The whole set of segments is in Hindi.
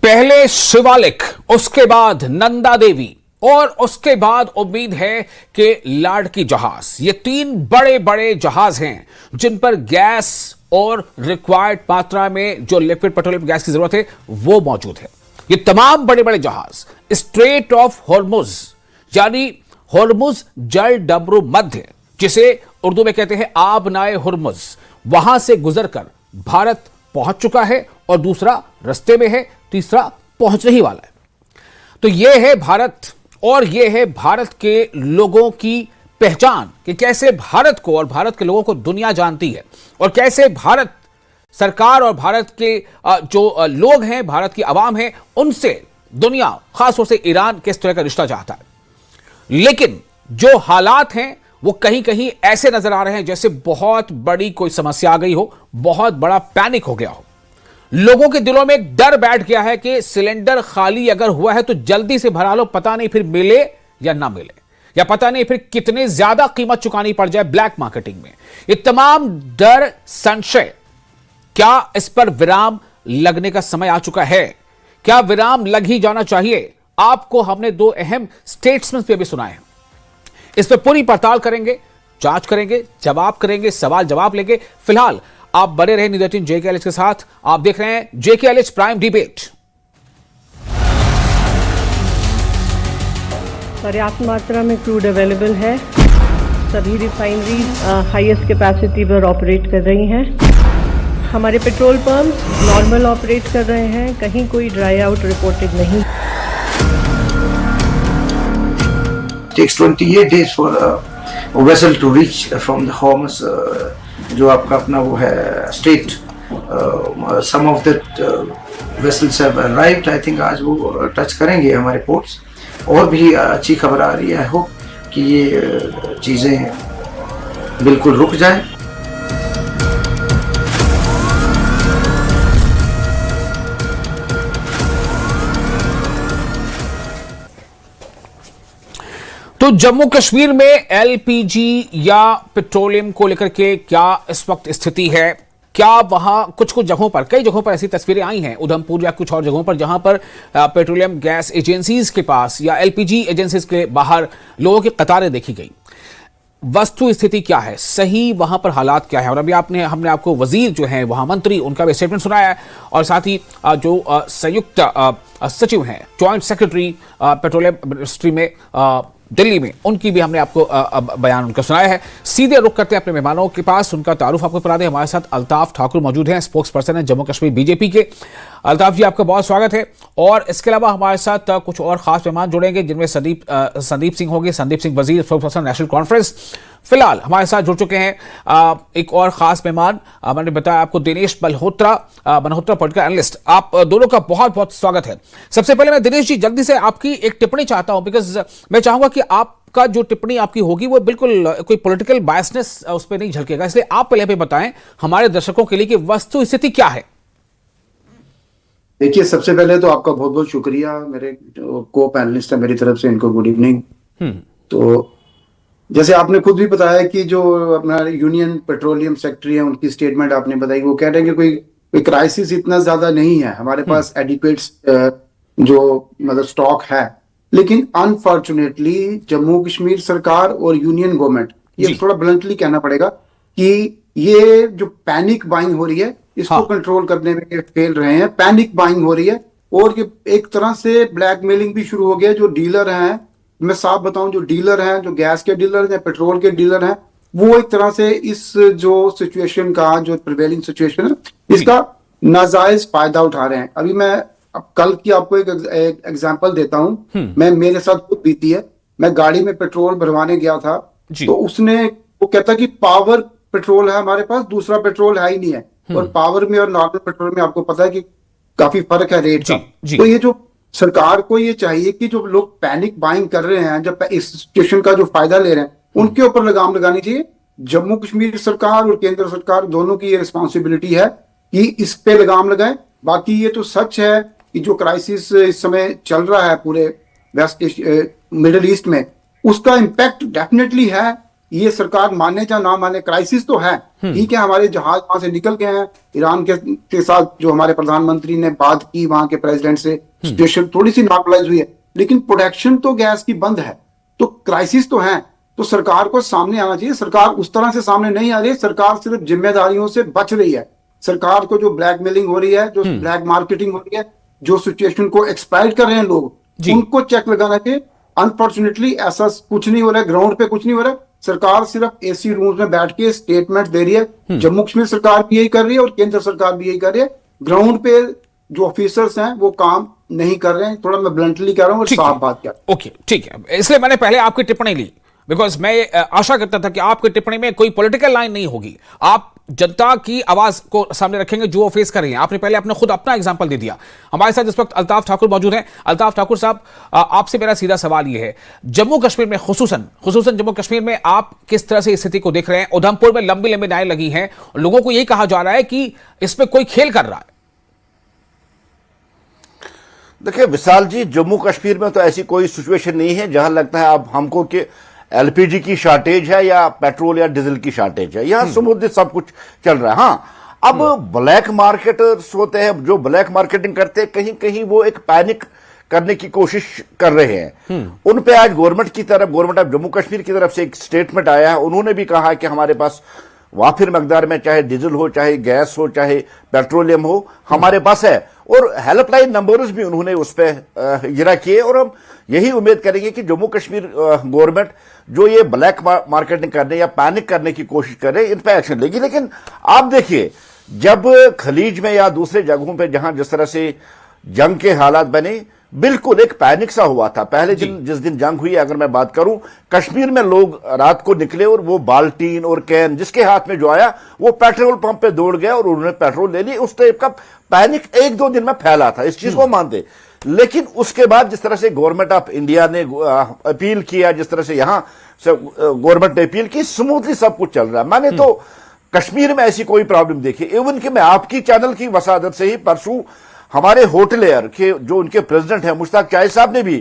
पहले शिवालिक, उसके बाद नंदा देवी और उसके बाद उम्मीद है कि लाडकी जहाज। ये तीन बड़े बड़े जहाज हैं जिन पर गैस और रिक्वायर्ड मात्रा में जो लिक्विड पेट्रोलियम गैस की जरूरत है वो मौजूद है। ये तमाम बड़े बड़े जहाज स्ट्रेट ऑफ हॉर्मुज यानी हॉर्मुज जल डमरू मध्य, जिसे उर्दू में कहते हैं आबनाए हॉर्मुज, वहां से गुजरकर भारत पहुंच चुका है और दूसरा रास्ते में है, तीसरा पहुंचने ही वाला है। तो यह है भारत और यह है भारत के लोगों की पहचान कि कैसे भारत को और भारत के लोगों को दुनिया जानती है और कैसे भारत सरकार और भारत के जो लोग हैं, भारत की आवाम है, उनसे दुनिया खासतौर से ईरान किस तरह का रिश्ता चाहता है। लेकिन जो हालात हैं वो कहीं कहीं ऐसे नजर आ रहे हैं जैसे बहुत बड़ी कोई समस्या आ गई हो, बहुत बड़ा पैनिक हो गया हो। लोगों के दिलों में एक डर बैठ गया है कि सिलेंडर खाली अगर हुआ है तो जल्दी से भरा लो, पता नहीं फिर मिले या ना मिले, या पता नहीं फिर कितने ज्यादा कीमत चुकानी पड़ जाए ब्लैक मार्केटिंग में। ये तमाम डर, संशय, क्या इस पर विराम लगने का समय आ चुका है? क्या विराम लग ही जाना चाहिए? आपको हमने दो अहम स्टेटमेंट्स पे भी सुनाए हैं। इस पर पूरी पड़ताल करेंगे, जांच करेंगे, जवाब करेंगे, सवाल जवाब लेंगे। फिलहाल आप बने रहे न्यूज़ 18 JKLH के साथ। आप देख रहे हैं JKLH प्राइम डिबेट। पर्याप्त मात्रा में क्रूड अवेलेबल है। सभी रिफाइनरी हाईएस्ट कैपेसिटी पर ऑपरेट कर रही हैं। हमारे पेट्रोल पंप नॉर्मल ऑपरेट कर रहे हैं, कहीं कोई ड्राई आउट रिपोर्टेड नहीं। Takes 28 days for a vessel to reach from the Hormuz, जो आपका अपना वो है state. Some of that vessels have arrived. I think आज वो टच करेंगे हमारे पोर्ट्स। और भी अच्छी खबर आ रही है। आई होप कि ये चीज़ें बिल्कुल रुक जाए। तो जम्मू कश्मीर में LPG या पेट्रोलियम को लेकर के क्या इस वक्त स्थिति है? क्या वहां कुछ जगहों पर, कई जगहों पर ऐसी तस्वीरें आई हैं, उधमपुर या कुछ और जगहों पर, जहां पर पेट्रोलियम गैस एजेंसीज के पास या LPG एजेंसीज के बाहर लोगों की कतारें देखी गई। वस्तु स्थिति क्या है, सही वहां पर हालात क्या है? और अभी हमने आपको वजीर जो है वहां मंत्री, उनका भी स्टेटमेंट सुनाया है और साथ ही जो संयुक्त सचिव हैं, जॉइंट सेक्रेटरी पेट्रोलियम मिनिस्ट्री में दिल्ली में, उनकी भी हमने आपको बयान उनका सुनाया है। सीधे रुख करते हैं अपने मेहमानों के पास, उनका तारुफ आपको करा दें। हमारे साथ अल्ताफ ठाकुर मौजूद हैं, स्पोक्स पर्सन है जम्मू कश्मीर BJP के। अल्ताफ जी, आपका बहुत स्वागत है। और इसके अलावा हमारे साथ कुछ और खास मेहमान जुड़ेंगे जिनमें संदीप सिंह होंगे, संदीप सिंह वजीर, स्पोक्स पर्सन नेशनल कॉन्फ्रेंस। फिलहाल हमारे साथ जुड़ चुके हैं एक और खास मेहमान, मैंने बताया आपको, दिनेश मल्होत्रा पॉलिटिकल एनालिस्ट। आप दोनों का बहुत बहुत स्वागत है। सबसे पहले मैं दिनेश जी जल्दी से आपकी एक टिप्पणी चाहता हूं, बिकॉज मैं चाहूंगा कि आपका जो टिप्पणी आपकी होगी वो बिल्कुल कोई पॉलिटिकल बायसनेस उस पर नहीं झलकेगा, इसलिए आप पहले बताएं हमारे दर्शकों के लिए कि वस्तु स्थिति क्या है। देखिए, सबसे पहले तो आपका बहुत बहुत शुक्रिया। मेरे को पैनलिस्ट है, मेरी तरफ से इनको गुड इवनिंग। तो जैसे आपने खुद भी बताया कि जो अपना यूनियन पेट्रोलियम सेक्रेटरी है, उनकी स्टेटमेंट आपने बताई, वो कह रहे हैं कि कोई क्राइसिस इतना ज्यादा नहीं है, हमारे पास एडिक्वेट जो मतलब स्टॉक है। लेकिन अनफॉर्चुनेटली जम्मू कश्मीर सरकार और यूनियन गवर्नमेंट, ये थोड़ा ब्लंटली कहना पड़ेगा कि ये जो पैनिक बाइंग हो रही है इसको कंट्रोल करने में फेल रहे हैं। पैनिक बाइंग हो रही है और ये एक तरह से ब्लैकमेलिंग भी शुरू हो गया। जो डीलर हैं, मैं साफ बताऊं, जो डीलर हैं, जो गैस के डीलर हैं, पेट्रोल के डीलर हैं, वो एक तरह से इस जो सिचुएशन का, जो प्रिवेलिंग सिचुएशन है, इसका नाजायज फायदा उठा रहे हैं। अभी मैं कल की आपको एक एग्जांपल देता हूं। मैं, मेरे साथ खुद बीती है। मैं गाड़ी में पेट्रोल भरवाने गया था, तो वो कहता कि पावर पेट्रोल है हमारे पास, दूसरा पेट्रोल है ही नहीं है। और पावर में और नॉर्मल पेट्रोल में आपको पता है कि काफी फर्क है रेट का। तो ये जो सरकार को ये चाहिए कि जो लोग पैनिक बाइंग कर रहे हैं, जब इस सिचुएशन का जो फायदा ले रहे हैं, उनके ऊपर लगाम लगानी चाहिए। जम्मू कश्मीर सरकार और केंद्र सरकार दोनों की ये रिस्पॉन्सिबिलिटी है कि इस पे लगाम लगाएं। बाकी ये तो सच है कि जो क्राइसिस इस समय चल रहा है पूरे वेस्ट मिडिल ईस्ट में, उसका इम्पैक्ट डेफिनेटली है। ये सरकार माने या ना माने, क्राइसिस तो है। ठीक है, हमारे जहाज वहां से निकल गए हैं, ईरान के साथ जो हमारे प्रधानमंत्री ने बात की वहां के प्रेसिडेंट से, सिचुएशन थोड़ी सी नॉर्मलाइज हुई है, लेकिन प्रोडक्शन तो गैस की बंद है, तो क्राइसिस तो है। तो सरकार को सामने आना चाहिए। सरकार उस तरह से सामने नहीं आ रही है, सरकार सिर्फ जिम्मेदारियों से बच रही है। सरकार को जो ब्लैकमेलिंग हो रही है, जो ब्लैक मार्केटिंग हो रही है, जो सिचुएशन को एक्सप्लॉइट कर रहे हैं लोग, उनको चेक लगाना चाहिए। अनफॉर्चुनेटली ऐसा कुछ नहीं हो रहा है, ग्राउंड पे कुछ नहीं हो रहा है। सरकार सिर्फ एसी रूम में बैठ के स्टेटमेंट दे रही है। जम्मू कश्मीर सरकार भी यही कर रही है और केंद्र सरकार भी यही कर रही है। ग्राउंड पे जो ऑफिसर्स हैं वो काम नहीं कर रहे हैं। थोड़ा मैं ब्लंटली कह रहा हूँ और साफ बात कर रहा हूं। ओके, ठीक है, इसलिए मैंने पहले आपकी टिप्पणी ली, बिकॉज मैं आशा करता था कि आपकी टिप्पणी में कोई पॉलिटिकल लाइन नहीं होगी, आप जनता की आवाज को सामने रखेंगे जो वो फेस कर रही है। आपने पहले अपने खुद अपना एग्जांपल दे दिया। हमारे साथ इस वक्त अल्ताफ ठाकुर मौजूद हैं। अल्ताफ ठाकुर साहब, आपसे मेरा सीधा सवाल ये है, जम्मू कश्मीर में खुसूसन जम्मू कश्मीर में आप किस तरह से स्थिति को देख रहे हैं? उधमपुर में लंबी लंबी नारें लगी हैं, लोगों को यही कहा जा रहा है कि इसमें कोई खेल कर रहा है। देखिए विशाल जी, जम्मू कश्मीर में तो ऐसी कोई सिचुएशन नहीं है जहां लगता है अब हमको कि एलपीजी की शॉर्टेज है या पेट्रोल या डीजल की शॉर्टेज है। यहां स्मूथली सब कुछ चल रहा है। हाँ, अब ब्लैक मार्केटर्स होते हैं जो ब्लैक मार्केटिंग करते हैं, कहीं कहीं वो एक पैनिक करने की कोशिश कर रहे हैं। उन पे आज गवर्नमेंट ऑफ जम्मू कश्मीर की तरफ से एक स्टेटमेंट आया है। उन्होंने भी कहा कि हमारे पास वाफिर मकदार में चाहे डीजल हो, चाहे गैस हो, चाहे पेट्रोलियम हो, हमारे पास है। और हेल्पलाइन नंबर्स भी उन्होंने उस पर इजरा किए। और हम यही उम्मीद करेंगे कि जम्मू कश्मीर गवर्नमेंट जो ये ब्लैक मार्केटिंग करने या पैनिक करने की कोशिश करे, इन पर एक्शन लेगी। लेकिन आप देखिए, जब खलीज में या दूसरे जगहों पे जहां जिस तरह से जंग के हालात बने, बिल्कुल एक पैनिक सा हुआ था। पहले दिन जिस दिन जंग हुई, अगर मैं बात करूं, कश्मीर में लोग रात को निकले और वो बाल्टीन और कैन जिसके हाथ में जो आया वो पेट्रोल पंप पे दौड़ गया और उन्होंने पेट्रोल ले ली। उस टाइप का पैनिक 1-2 दिन में फैला था, इस चीज को मानते। लेकिन उसके बाद जिस तरह से गवर्नमेंट ऑफ इंडिया ने अपील किया, जिस तरह से यहां से गवर्नमेंट ने अपील की, स्मूथली सब कुछ चल रहा है। मैंने तो कश्मीर में ऐसी कोई प्रॉब्लम देखी। इवन कि मैं आपकी चैनल की वसादत से ही परसों हमारे होटलियर के जो उनके प्रेसिडेंट हैं मुश्ताक चाय साहब ने भी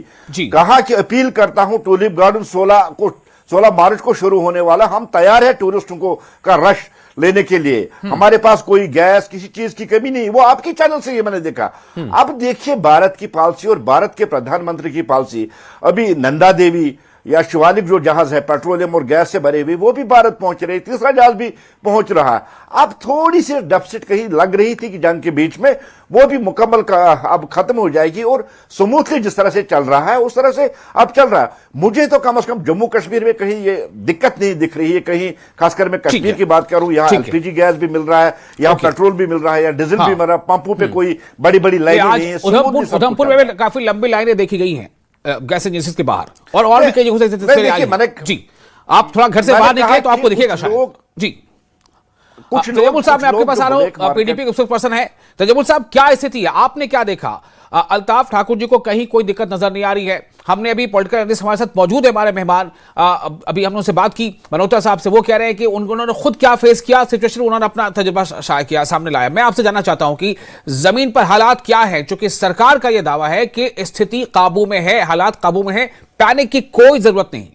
कहा कि अपील करता हूं, टूलिप गार्डन 16 मार्च को शुरू होने वाला, हम तैयार है टूरिस्टों को का रश लेने के लिए। हमारे पास कोई गैस किसी चीज की कमी नहीं। वो आपकी चैनल से ये मैंने देखा। अब देखिए भारत की पॉलिसी और भारत के प्रधानमंत्री की पॉलिसी। अभी नंदा देवी या शिवालिक जो जहाज है पेट्रोलियम और गैस से भरे हुए, वो भी भारत पहुंच रहे, तीसरा जहाज भी पहुंच रहा है। अब थोड़ी सी डेफिसिट कहीं लग रही थी कि जंग के बीच में, वो भी मुकम्मल अब खत्म हो जाएगी और स्मूथली जिस तरह से चल रहा है उस तरह से अब चल रहा है। मुझे तो कम से कम जम्मू कश्मीर में कहीं ये दिक्कत नहीं दिख रही है। कहीं खासकर मैं कश्मीर की बात करूं, यहाँ एलपीजी गैस भी मिल रहा है, यहाँ पेट्रोल भी मिल रहा है, या डीजल भी मिल रहा है, पंपों पे कोई बड़ी बड़ी लाइनें नहीं है। उधमपुर में काफी लंबी लाइनें देखी गई हैं गैस एजेंसीज के बाहर, और भी कई जगहों से जी। आप थोड़ा घर से बाहर निकले तो आपको दिखेगा शायद। जी, तजमुल साहब मैं आपके पास आ रहा हूं, पीडीपी के पर्सन है। तजमुल साहब, क्या स्थिति है, आपने क्या देखा? अल्ताफ ठाकुर जी को कहीं कोई दिक्कत नजर नहीं आ रही है। हमने अभी पॉलिटिकल एनालिस्ट हमारे साथ मौजूद है, हमारे मेहमान, अभी हमने उनसे बात की मनोता साहब से, वो कह रहे हैं कि उन्होंने खुद क्या फेस किया सिचुएशन, उन्होंने अपना तजुर्बा शाया किया, सामने लाया। मैं आपसे जानना चाहता हूं कि जमीन पर हालात क्या है, क्योंकि सरकार का यह दावा है कि स्थिति काबू में है, हालात काबू में है, पैनिक की कोई जरूरत नहीं।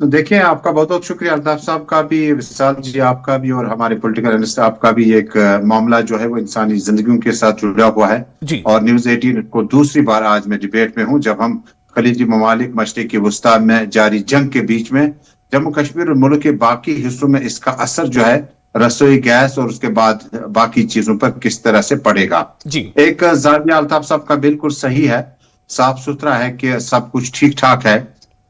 तो देखिए, आपका बहुत बहुत शुक्रिया अल्ताफ साहब का भी, विशाल जी आपका भी, और हमारे पॉलिटिकल एनालिस्ट आपका भी। एक मामला जो है वो इंसानी जिंदगियों के साथ जुड़ा हुआ है और न्यूज 18 को दूसरी बार आज मैं डिबेट में हूं, जब हम खलीजी ममालिक मशरिकी वस्ता में जारी जंग के बीच में जम्मू कश्मीर और मुल्क के बाकी हिस्सों में इसका असर जो है रसोई गैस और उसके बाद बाकी चीजों पर किस तरह से पड़ेगा। एक जाविया अल्ताफ साहब का बिल्कुल सही है, साफ सुथरा है कि सब कुछ ठीक ठाक है।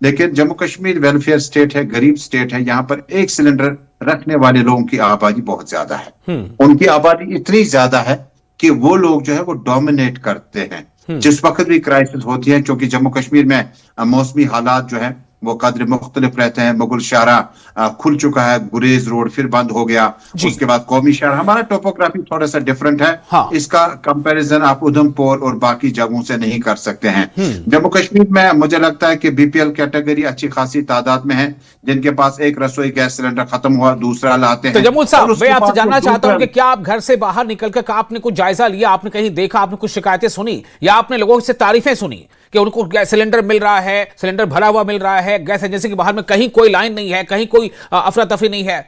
लेकिन जम्मू कश्मीर वेलफेयर स्टेट है, गरीब स्टेट है। यहाँ पर एक सिलेंडर रखने वाले लोगों की आबादी बहुत ज्यादा है। उनकी आबादी इतनी ज्यादा है कि वो लोग जो है वो डोमिनेट करते हैं जिस वक्त भी क्राइसिस होती है। क्योंकि जम्मू कश्मीर में मौसमी हालात जो है वो कदर मुख्तलिफ रहते हैं। मुगल शाहरा खुल चुका है, गुरेज रोड फिर बंद हो गया, उसके बाद कौमी शाहरा। हमारा टोपोग्राफी थोड़ा सा डिफरेंट है। इसका कंपैरिजन आप उधमपुर और बाकी जगहों से नहीं कर सकते हैं। जम्मू कश्मीर में मुझे लगता है कि बीपीएल कैटेगरी अच्छी खासी तादाद में है, जिनके पास एक रसोई गैस सिलेंडर खत्म हुआ, दूसरा लाते हैं। तो जमुल साहब, मैं आपसे जानना चाहता हूं कि क्या आप घर से बाहर निकलकर आपने कुछ जायजा लिया, आपने कहीं देखा, आपने कुछ शिकायतें सुनी, या आपने लोगों से तारीफें सुनी कि उनको गैस सिलेंडर मिल रहा है, सिलेंडर भरा हुआ मिल रहा है, गैस एजेंसी के बाहर में कहीं कोई लाइन नहीं है, कहीं कोई अफरा तफरी नहीं है?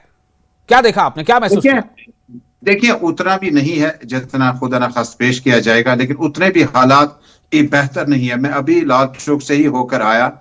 क्या देखा आपने, क्या महसूस किया? देखिए, उतना भी नहीं है जितना खुदा न खास पेश किया जाएगा, लेकिन उतने भी हालात बेहतर नहीं है। मैं अभी लाल चौक से ही होकर आया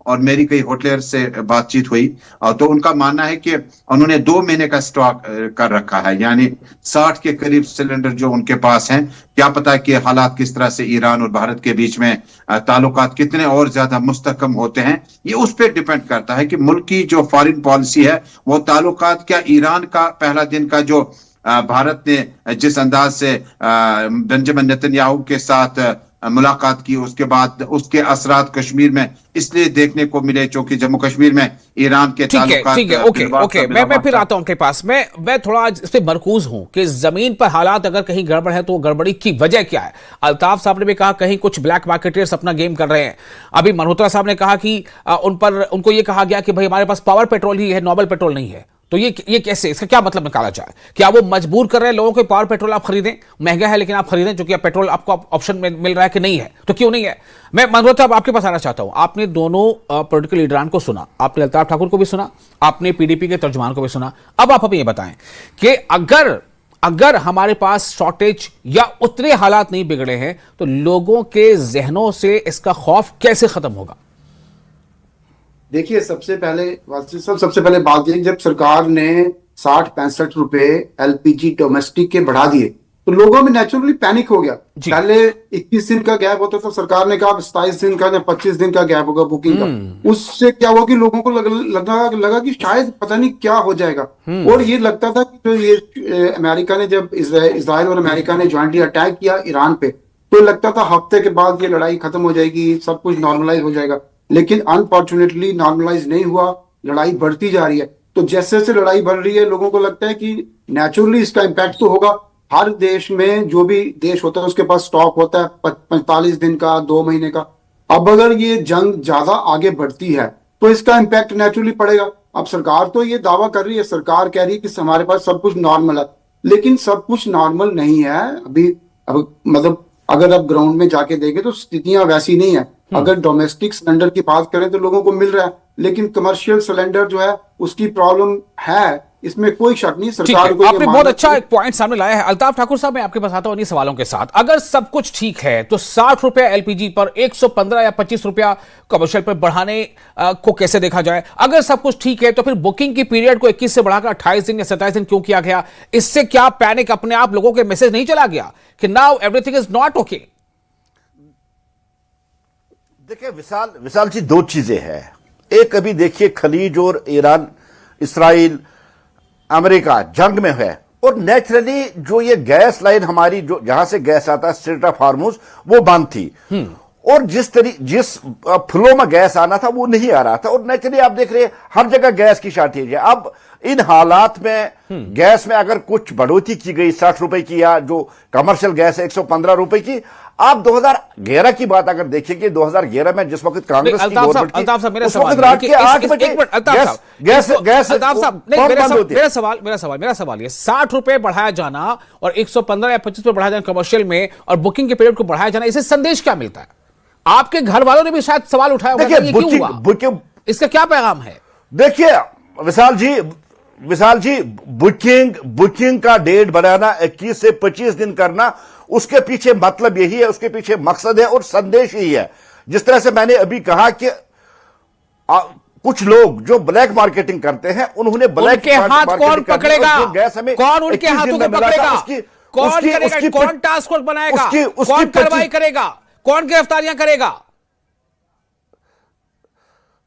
और मेरी कई होटलियर से बातचीत हुई, तो उनका मानना है कि उन्होंने 2 महीने का स्टॉक कर रखा है, यानी 60 के करीब सिलेंडर जो उनके पास हैं। क्या पता है कि हालात किस तरह से ईरान और भारत के बीच में ताल्लुकात कितने और ज्यादा मुस्तहकम होते हैं, ये उस पर डिपेंड करता है कि मुल्क की जो फॉरेन पॉलिसी है वो ताल्लुकात, क्या ईरान का पहला दिन का जो भारत ने जिस अंदाज से बेंजामिन नेतन्याहू के साथ मुलाकात की, उसके बाद उसके असरात कश्मीर में इसलिए देखने को मिले क्योंकि जम्मू कश्मीर में ईरान के ताल्लुकात। ठीक है, ओके, मैं फिर आता हूं आपके पास। मैं थोड़ा इस पे मरकूज हूं कि जमीन पर हालात अगर कहीं गड़बड़ है तो गड़बड़ी की वजह क्या है? अल्ताफ साहब ने भी कहा कहीं कुछ ब्लैक मार्केटर्स अपना गेम कर रहे हैं। अभी मल्होत्रा साहब ने कहा कि उनको ये कहा गया कि भाई हमारे पास पावर पेट्रोल ही है, नॉर्मल पेट्रोल नहीं है। तो ये कैसे, इसका क्या मतलब निकाला जाए? क्या वो मजबूर कर रहे हैं लोगों को पावर पेट्रोल आप खरीदें, महंगा है लेकिन आप खरीदें, जो कि पेट्रोल आपको ऑप्शन में मिल रहा है कि नहीं है? तो क्यों नहीं है? मैं मनोज साहब आपके पास आना चाहता हूं। आपने दोनों पॉलिटिकल लीडरान को सुना, आपने अल्ताफ ठाकुर को भी सुना, आपने पीडीपी के तर्जुमान को भी सुना। अब आप हमें ये बताएं कि अगर हमारे पास शॉर्टेज या उतने हालात नहीं बिगड़े हैं तो लोगों के जहनों से इसका खौफ कैसे खत्म होगा? देखिए, सबसे पहले बात यह, जब सरकार ने 60-65 रुपए एलपीजी डोमेस्टिक के बढ़ा दिए तो लोगों में नेचुरली पैनिक हो गया। पहले 21 दिन का गैप होता था, सरकार ने कहा 27 दिन का या 25 दिन का गैप होगा बुकिंग का। उससे क्या हुआ कि लोगों को लगा कि शायद पता नहीं क्या हो जाएगा। और ये लगता था कि तो ये अमेरिका ने, जब इजराइल और अमेरिका ने ज्वाइंटली अटैक किया ईरान पे, तो लगता था हफ्ते के बाद ये लड़ाई खत्म हो जाएगी, सब कुछ नॉर्मलाइज हो जाएगा। लेकिन अनफॉर्चुनेटली नॉर्मलाइज नहीं हुआ, लड़ाई बढ़ती जा रही है। तो जैसे जैसे लड़ाई बढ़ रही है लोगों को लगता है कि नेचुरली इसका इम्पैक्ट तो होगा। हर देश में, जो भी देश होता है उसके पास स्टॉक होता है 45 दिन का, 2 महीने का। अब अगर ये जंग ज्यादा आगे बढ़ती है तो इसका इम्पैक्ट नेचुरली पड़ेगा। अब सरकार तो ये दावा कर रही है, सरकार कह रही है कि हमारे पास सब कुछ नॉर्मल है, लेकिन सब कुछ नॉर्मल नहीं है अभी। अब मतलब अगर आप ग्राउंड में जाके देखें तो स्थितियां वैसी नहीं है। अगर डोमेस्टिक सिलेंडर की बात करें तो लोगों को मिल रहा है, लेकिन कमर्शियल सिलेंडर जो है उसकी प्रॉब्लम है, इसमें कोई शक नहीं। सरकार को आपने बहुत अच्छा एक पॉइंट सामने लाया है। अल्ताफ ठाकुर साहब, मैं आपके पास आता हूं इन्हीं सवालों के साथ। अगर सब कुछ ठीक है तो 60 रुपए एलपीजी पर 115 या 25 रुपया कमर्शियल पर बढ़ाने को कैसे देखा जाए? अगर सब कुछ ठीक है तो फिर बुकिंग की पीरियड को 21 से बढ़ाकर 28 दिन या 27 दिन क्यों किया गया? इससे क्या पैनिक अपने आप लोगों के मैसेज नहीं चला गया कि now everything is not okay? देखिए विशाल जी, 2 चीजें हैं। एक, अभी देखिए खलीज और ईरान, इसराइल, अमेरिका जंग में है, और नेचुरली जो ये गैस लाइन हमारी, जो जहां से गैस आता है, स्ट्रेट ऑफ हार्मुज, वो बंद थी। और जिस फ्लो में गैस आना था वो नहीं आ रहा था। और नेचुरली आप देख रहे हैं हर जगह गैस की शॉर्टेज है। अब इन हालात में गैस में अगर कुछ बढ़ोतरी की गई 60 रुपए की, या जो कमर्शियल गैस है 115 रुपए की, आप 2011 की बात अगर देखेंगे, 2011 में जिस वक्त कांग्रेस की गवर्नमेंट थी, उस वक्त रात के 8 बजे मेरा सवाल ये 60 रुपए बढ़ाया जाना और 115 या 25 रुपए बढ़ाया जाना कमर्शियल में, और बुकिंग के पीरियड को बढ़ाया जाना, इससे संदेश क्या मिलता है? आपके घर वालों ने भी शायद सवाल उठाया होगा कि ये क्यों हुआ? इसका क्या पैगाम है? देखिए विशाल जी, बुकिंग का डेट बनाना 21 से 25 दिन करना, उसके पीछे मतलब यही है, उसके पीछे मकसद है और संदेश यही है। जिस तरह से मैंने अभी कहा कि कुछ लोग जो ब्लैक मार्केटिंग करते हैं, उन्होंने ब्लैक के हाथ कौन पकड़ेगा? कौन उनके हाथों को पकड़ेगा? कौन करेगा? कौन टास्क फोर्स बनाएगा? कौन कार्रवाई करेगा? कौन गिरफ्तारियां करेगा?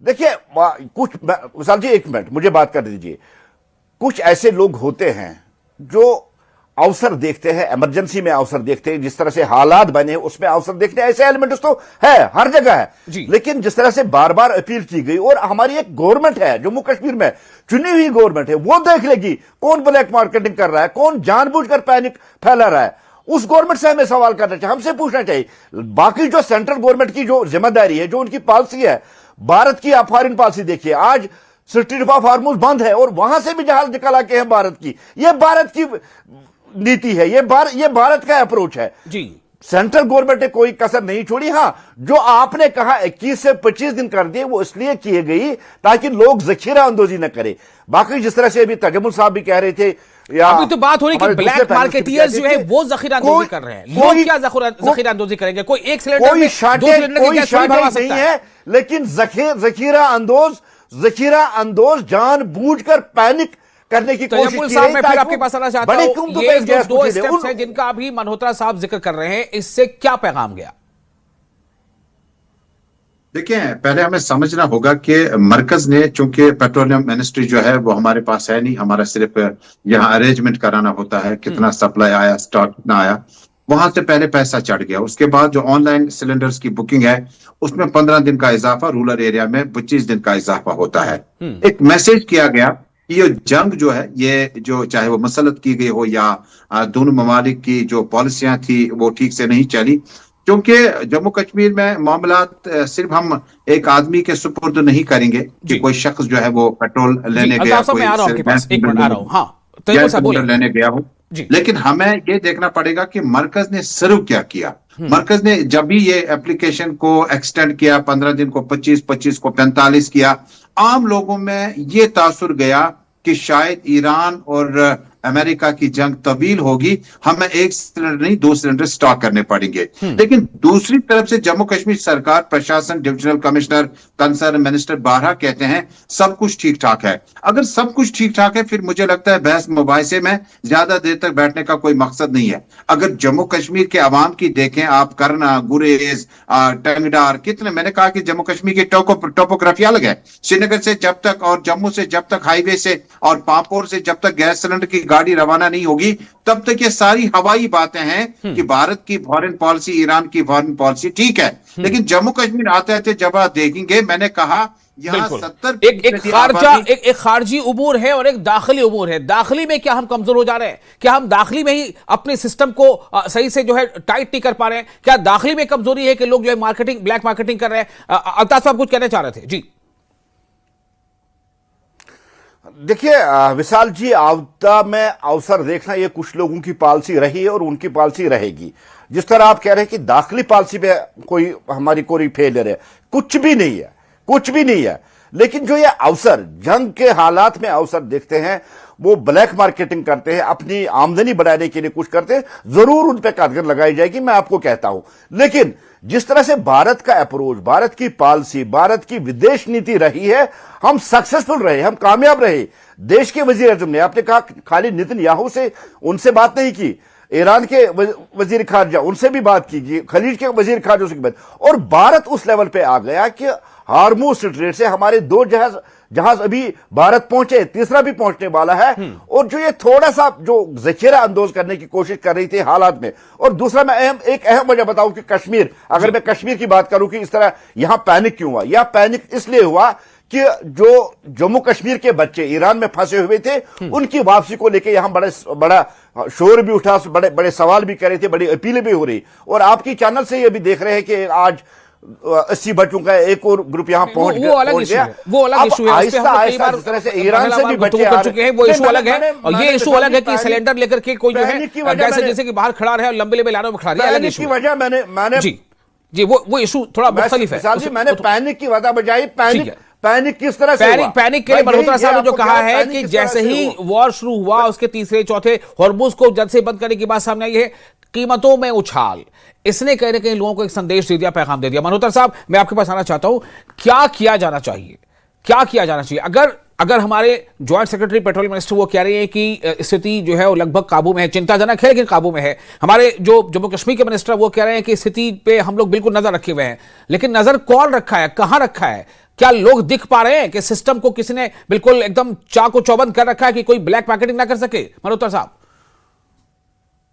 देखिए कुछ, विशाल जी 1 मिनट मुझे बात कर दीजिए। कुछ ऐसे लोग होते हैं जो अवसर देखते हैं, इमरजेंसी में अवसर देखते हैं, जिस तरह से हालात बने उसमें अवसर देखते हैं। ऐसे एलिमेंट्स तो है, हर जगह है। लेकिन जिस तरह से बार बार अपील की गई, और हमारी एक गवर्नमेंट है जम्मू कश्मीर में, चुनी हुई गवर्नमेंट है, वो देख लेगी कौन ब्लैक मार्केटिंग कर रहा है, कौन जानबूझकर पैनिक फैला रहा है। उस गवर्नमेंट से हमें सवाल करना चाहिए, हमसे पूछना चाहिए। बाकी जो सेंट्रल गवर्नमेंट की जो जिम्मेदारी है, जो उनकी पॉलिसी है, भारत की आप फॉरेन पॉलिसी देखिए, आज स्ट्रेट ऑफ हार्मुज बंद है और वहां से भी जहाज निकल आके है भारत की। यह भारत की नीति है, यह भारत का अप्रोच है। जी, सेंट्रल गवर्नमेंट ने कोई कसर नहीं छोड़ी। हां, जो आपने कहा 21 से 25 दिन कर दिए, वो इसलिए किए गई ताकि लोग जखीरा अंदोजी न करें। बाकी जिस तरह से अभी तजमुल साहब भी कह रहे थे, या अभी तो बात हो रही कि ब्लैक मार्केटियर्स जो है वो जखीरा अंदोजी कर रहे हैं। लोग क्या जखीरा अंदोजी करेंगे? कोई एक सिलेंडर में 2 सिलेंडर की गैस भरवा सकता है, लेकिन जखीरा अंदोज जानबूझकर पैनिक करने की कोशिश की साहब, मैं फिर आपके पास आना चाहता हूं। ये जो 2 स्टेप्स हैं जिनका अभी मल्होत्रा साहब जिक्र कर रहे हैं, इससे क्या पैगाम गया? देखिए, पहले हमें समझना होगा कि मरकज ने, चूंकि पेट्रोलियम मिनिस्ट्री जो है वो हमारे पास है नहीं, हमारा सिर्फ यहाँ अरेंजमेंट कराना होता है, कितना सप्लाई आया, स्टॉक कितना आया, वहां से पहले पैसा चढ़ गया। उसके बाद जो ऑनलाइन सिलेंडर्स की बुकिंग है उसमें 15 दिन का इजाफा, रूरल एरिया में 25 दिन का इजाफा होता है। एक मैसेज किया गया कि ये जंग जो है, ये जो चाहे वो मसलत की गई हो या दोनों ममालिक की जो पॉलिसियां थी वो ठीक से नहीं चली, क्योंकि जम्मू कश्मीर में मामलात सिर्फ हम एक आदमी के सुपुर्द नहीं करेंगे कि कोई शख्स जो है वो पेट्रोल लेने गया, कोई लेने गया हो, लेकिन हमें ये देखना पड़ेगा कि मरकज ने सर्व क्या किया। मरकज ने जब भी ये एप्लीकेशन को एक्सटेंड किया, 15 दिन को 25 को 45 किया, आम लोगों में ये तासुर गया कि शायद ईरान और अमेरिका की जंग तवील होगी, हमें 1 सिलेंडर नहीं 2 सिलेंडर स्टॉक करने पड़ेंगे। लेकिन दूसरी तरफ से जम्मू कश्मीर सरकार, प्रशासन, डिविजनल कमिश्नर, कंसर्न मिनिस्टर बारहा कहते हैं सब कुछ ठीक ठाक है। अगर सब कुछ ठीक ठाक है, फिर मुझे लगता है बहस मुबाहिसे में ज्यादा देर तक बैठने का कोई मकसद नहीं है। अगर जम्मू कश्मीर के अवाम की देखें आप, करना, गुरेज, टंगडार, कितने, मैंने कहा कि जम्मू कश्मीर की टोपोग्राफी अलग है। श्रीनगर से जब तक और जम्मू से जब तक हाईवे से और पापोर से जब तक गैस सिलेंडर की गाड़ी रवाना नहीं होगी, तब तक ये सारी हवाई बातें हैं कि भारत की फॉरेन पॉलिसी, ईरान की फॉरेन पॉलिसी ठीक है, लेकिन जम्मू कश्मीर आते आते जब आप देखेंगे, मैंने कहा यहाँ 70 एक खारजी उमूर है और एक दाखिली उमूर है। दाखिली में क्या हम कमजोर हो जा रहे हैं? क्या हम दाखिली में ही अपने सिस्टम को सही से जो है टाइट नहीं कर पा रहे हैं? क्या दाखिली में कमजोरी है कि लोग जो है मार्केटिंग, ब्लैक मार्केटिंग कर रहे हैं? अल्ताफ साहब कुछ कहना चाह रहे थे। जी देखिए विशाल जी, आपदा में अवसर देखना ये कुछ लोगों की पॉलिसी रही है और उनकी पॉलिसी रहेगी। जिस तरह आप कह रहे हैं कि दाखिली पॉलिसी पे कोई हमारी कोई फेलियर है, कुछ भी नहीं है, कुछ भी नहीं है। लेकिन जो ये अवसर, जंग के हालात में अवसर देखते हैं, वो ब्लैक मार्केटिंग करते हैं, अपनी आमदनी बढ़ाने के लिए कुछ करते हैं, जरूर उन पर काटकर लगाई जाएगी, मैं आपको कहता हूं। लेकिन जिस तरह से भारत का अप्रोच, भारत की पॉलिसी, भारत की विदेश नीति रही है, हम सक्सेसफुल रहे, हम कामयाब रहे। देश के वजीर आजम ने, आपने कहा खाली नेतन्याहू से उनसे बात नहीं की, ईरान के वजीर खारजा उनसे भी बात की, खलीज के वजीर खारजा से बात, और भारत उस लेवल पे आ गया कि हार्मूज स्ट्रेट से हमारे 2 जहाज अभी भारत पहुंचे, तीसरा भी पहुंचने वाला है। और जो ये थोड़ा सा जो जखीरा अंदोज करने की कोशिश कर रही थी हालात में, और दूसरा मैं एक अहम वजह बताऊं कि कश्मीर, अगर मैं कश्मीर की बात करूं कि इस तरह यहां पैनिक क्यों हुआ, यह पैनिक इसलिए हुआ कि जो जम्मू कश्मीर के बच्चे ईरान में फंसे हुए थे, उनकी वापसी को लेकर यहां बड़ा शोर भी उठा, बड़े बड़े सवाल भी कर रहे थे, बड़ी अपीलें भी हो रही। और आपकी चैनल से ये भी देख रहे हैं कि आज 80 बच्चों का एक और ग्रुप यहां पहुंच गया। वो अलग इशू है। आहिस्ता आहिस्ता जिस तरह से ईरान से भी बच्चे आ चुके हैं, वो इशू अलग है। और ये इशू अलग है कि सिलेंडर लेकर के कोई जो है जैसे कि बाहर खड़ा रहे और लंबे लंबे लाइनों में खड़ा रहे, अलग इशू की वजह मैंने जी वो इशू थोड़ा मुख्तलिफ है। मैंने पैनिक की वजह बजाई पैनिक किस तरह से हुआ? पैनिक के लिए मल्होत्रा साहब ने जो कहा है कि जैसे ही वॉर शुरू हुआ, उसके तीसरे चौथे हॉर्मुज को जल्द से बंद करने की बात सामने आई है, कीमतों में उछाल, इसने कहीं ना कहीं लोगों को एक संदेश दे दिया, पैगाम दे दिया। मल्होत्रा साहब, मैं आपके पास आना चाहता हूं, क्या किया जाना चाहिए? क्या किया जाना चाहिए? अगर हमारे ज्वाइंट सेक्रेटरी पेट्रोलियम मिनिस्टर वो कह रहे हैं कि स्थिति जो है वो लगभग काबू में है, चिंताजनक है लेकिन काबू में है, हमारे जो जम्मू कश्मीर के मिनिस्टर वो कह रहे हैं कि स्थिति पे हम लोग बिल्कुल नजर रखे हुए हैं, लेकिन नजर कौन रखा है, कहां रखा है? क्या लोग दिख पा रहे हैं कि सिस्टम को किसी ने बिल्कुल एकदम चाको चौबंद कर रखा है कि कोई ब्लैक मार्केटिंग ना कर सके? मल्होत्रा साहब,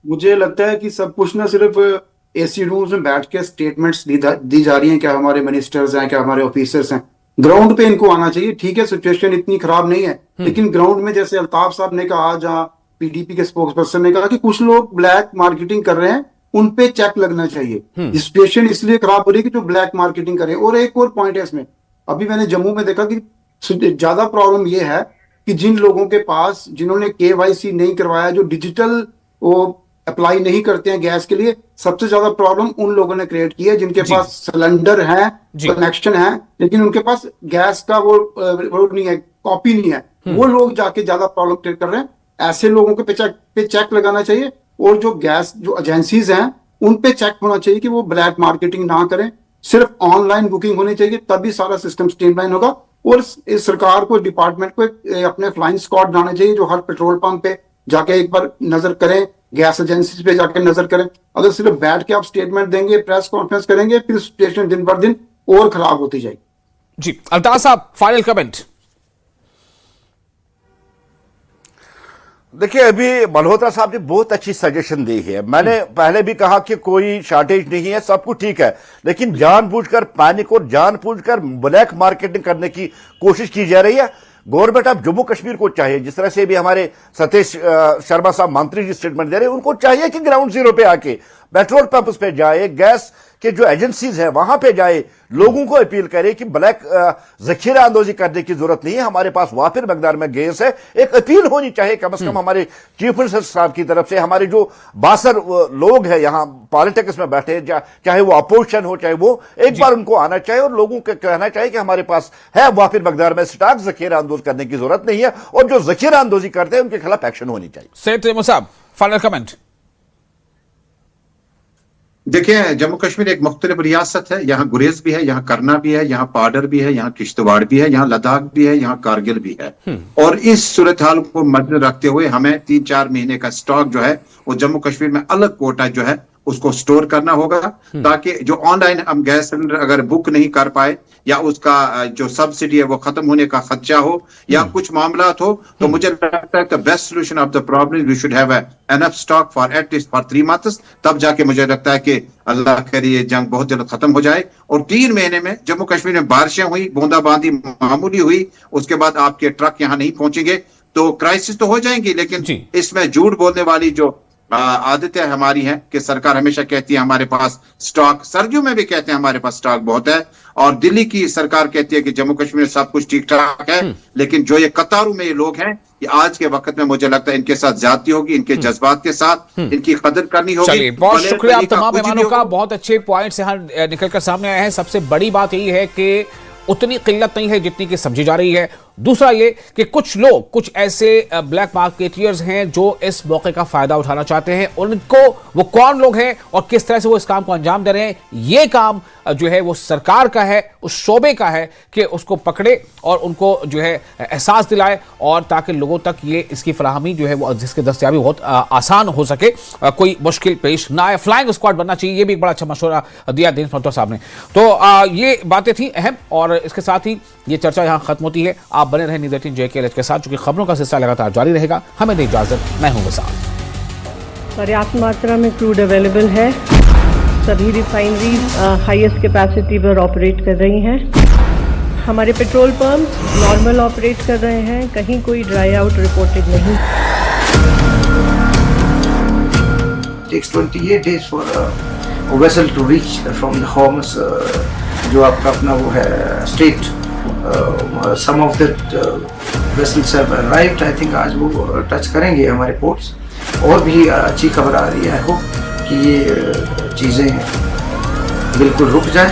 मुझे लगता है कि सब कुछ ना सिर्फ एसी रूम्स में बैठ के स्टेटमेंट्स दी जा रही हैं, क्या हमारे मिनिस्टर्स हैं, क्या हमारे ऑफिसर्स हैं। ग्राउंड पे इनको आना चाहिए। ठीक है, सिचुएशन इतनी खराब नहीं है, लेकिन ग्राउंड में जैसे अल्ताफ साहब ने कहा, जहां पीडीपी के स्पोक्स पर्सन ने कहा कि कुछ लोग ब्लैक मार्केटिंग कर रहे हैं, उन पे चेक लगना चाहिए। सिचुएशन इसलिए खराब हो रही है कि जो ब्लैक मार्केटिंग कर रहे हैं। और एक और पॉइंट है इसमें, अभी मैंने जम्मू में देखा कि ज्यादा प्रॉब्लम यह है कि जिन लोगों के पास, जिन्होंने केवाईसी नहीं करवाया, जो डिजिटल वो अप्लाई नहीं करते हैं गैस के लिए, सबसे ज्यादा प्रॉब्लम उन लोगों ने क्रिएट की है जिनके पास सिलेंडर है, कनेक्शन है, लेकिन उनके पास गैस का वो नहीं है, कॉपी नहीं है। वो लोग जाके ज्यादा प्रॉब्लम क्रिएट कर रहे हैं। ऐसे लोगों के पे चेक लगाना चाहिए, और जो गैस जो एजेंसीज हैं उन पे चेक होना चाहिए कि वो ब्लैक मार्केटिंग ना करें, सिर्फ ऑनलाइन बुकिंग होनी चाहिए, तभी सारा सिस्टम स्ट्रीमलाइन होगा। और इस सरकार को, डिपार्टमेंट को अपने फ्लाइंग स्क्वाड बनाने चाहिए जो हर पेट्रोल पंप पे जाके एक बार नजर करें, गैस एजेंसी पे जाके नजर करें। अगर सिर्फ बैठ के आप स्टेटमेंट देंगे, प्रेस कॉन्फ्रेंस करेंगे, फिर सिचुएशन दिन पर दिन और खराब होती जाएगी। जी अल्ताफ साहब, फाइनल कमेंट। देखिए, अभी मल्होत्रा साहब ने बहुत अच्छी सजेशन दी है। मैंने पहले भी कहा कि कोई शॉर्टेज नहीं है, सब कुछ ठीक है, लेकिन जानबूझकर पैनिक और जानबूझकर ब्लैक मार्केटिंग करने की कोशिश की जा रही है। गवर्नमेंट ऑफ जम्मू कश्मीर को चाहिए, जिस तरह से भी हमारे सतीश शर्मा साहब मंत्री जी स्टेटमेंट दे रहे हैं, उनको चाहिए कि ग्राउंड जीरो पे आके पेट्रोल पंप्स पे जाए, गैस के जो एजेंसीज है वहां पे जाए, लोगों को अपील करे कि ब्लैक जखीरा अंदोजी करने की जरूरत नहीं है, हमारे पास वाफिर मकदार में गैस है। एक अपील होनी चाहिए कम से कम हमारे चीफ मिनिस्टर साहब की तरफ से। हमारे जो बासर लोग हैं यहाँ पॉलिटिक्स में बैठे, चाहे वो अपोजिशन हो चाहे वो, एक बार उनको आना चाहिए और लोगों को कहना चाहिए कि हमारे पास है वाफिर मकदार में स्टॉक, जखीरा अंदोज करने की जरूरत नहीं है, और जो जखीरा अंदोजी करते हैं उनके खिलाफ एक्शन होनी चाहिए। सैयद तैमूर साहब, फाइनल कमेंट। देखिए, जम्मू कश्मीर एक मुख्तलिफ रियासत है। यहाँ गुरेज भी है, यहाँ करना भी है, यहाँ पाडर भी है, यहाँ किश्तवाड़ भी है, यहाँ लद्दाख भी है, यहाँ कारगिल भी है। और इस सूरत हाल को मद्देनजर रखते हुए हमें 3-4 महीने का स्टॉक जो है वो जम्मू कश्मीर में अलग कोटा जो है उसको स्टोर करना होगा, ताकि जो ऑनलाइन हम गैस सिलेंडर अगर बुक नहीं कर पाए या उसका जो सब्सिडी है वो खत्म होने का खदशा हो या कुछ मामला हो, तो मुझे लगता है the best solution of the problem we should have enough stock for at least for 3 months। तब जाके मुझे लगता है कि अल्लाह करे ये जंग बहुत जल्द खत्म हो जाए। और 3 महीने में जम्मू कश्मीर में बारिशें हुई, बूंदाबांदी मामूली हुई, उसके बाद आपके ट्रक यहाँ नहीं पहुंचेंगे तो क्राइसिस तो हो जाएंगी। लेकिन इसमें झूठ बोलने वाली जो आदतें हमारी हैं कि सरकार हमेशा कहती है हमारे पास स्टॉक, सर्दियों में भी कहते हैं हमारे पास स्टॉक बहुत है, और दिल्ली की सरकार कहती है कि जम्मू कश्मीर में सब कुछ ठीक ठाक है। लेकिन जो ये कतारों में ये लोग हैं, ये आज के वक्त में मुझे लगता है इनके साथ ज्यादती होगी, इनके जज्बात के साथ इनकी कदर करनी होगी। चलिए, बहुत शुक्रिया आप तमाम मेहमानों का, बहुत अच्छे पॉइंट्स यहाँ निकलकर सामने आए हैं। सबसे बड़ी बात यही है कि उतनी किल्लत नहीं है जितनी की समझी जा रही है। दूसरा ये कि कुछ लोग, कुछ ऐसे ब्लैक मार्केटियर्स हैं जो इस मौके का फायदा उठाना चाहते हैं। उनको, वो कौन लोग हैं और किस तरह से वो इस काम को अंजाम दे रहे हैं, ये काम जो है वो सरकार का है, उस शोबे का है कि उसको पकड़े और उनको जो है एहसास दिलाए, और ताकि लोगों तक ये इसकी फराहमी जो है वो जिसके दस्तयाबी बहुत आसान हो सके, कोई मुश्किल पेश ना आए। फ्लाइंग स्क्वाड बनना चाहिए, ये भी एक बड़ा अच्छा मशवरा दिया दिनेश मल्होत्रा साहब ने। तो ये बातें थी अहम, और इसके साथ ही ये चर्चा यहाँ खत्म होती है। आप बने रहे न्यूज़ 18 JKLH के साथ, चूंकि खबरों का सिलसिला लगातार जारी रहेगा। हमें दे इजाजत, मैं हूं विशाल। पर्याप्त मात्रा में क्रूड अवेलेबल है, सभी रिफाइनरीज हाईएस्ट कैपेसिटी पर ऑपरेट कर रही हैं। हमारे पेट्रोल पंप नॉर्मल ऑपरेट कर रहे हैं, कहीं कोई ड्राई आउट रिपोर्टेड नहीं। Takes 28 days for a vessel to reach from the Hormuz, जो आपका अपना वो है state. Some of that vessels have arrived, I think आज वो टच करेंगे हमारे पोर्ट्स। और भी अच्छी खबर आ रही है, आई होप कि ये चीज़ें बिल्कुल रुक जाए।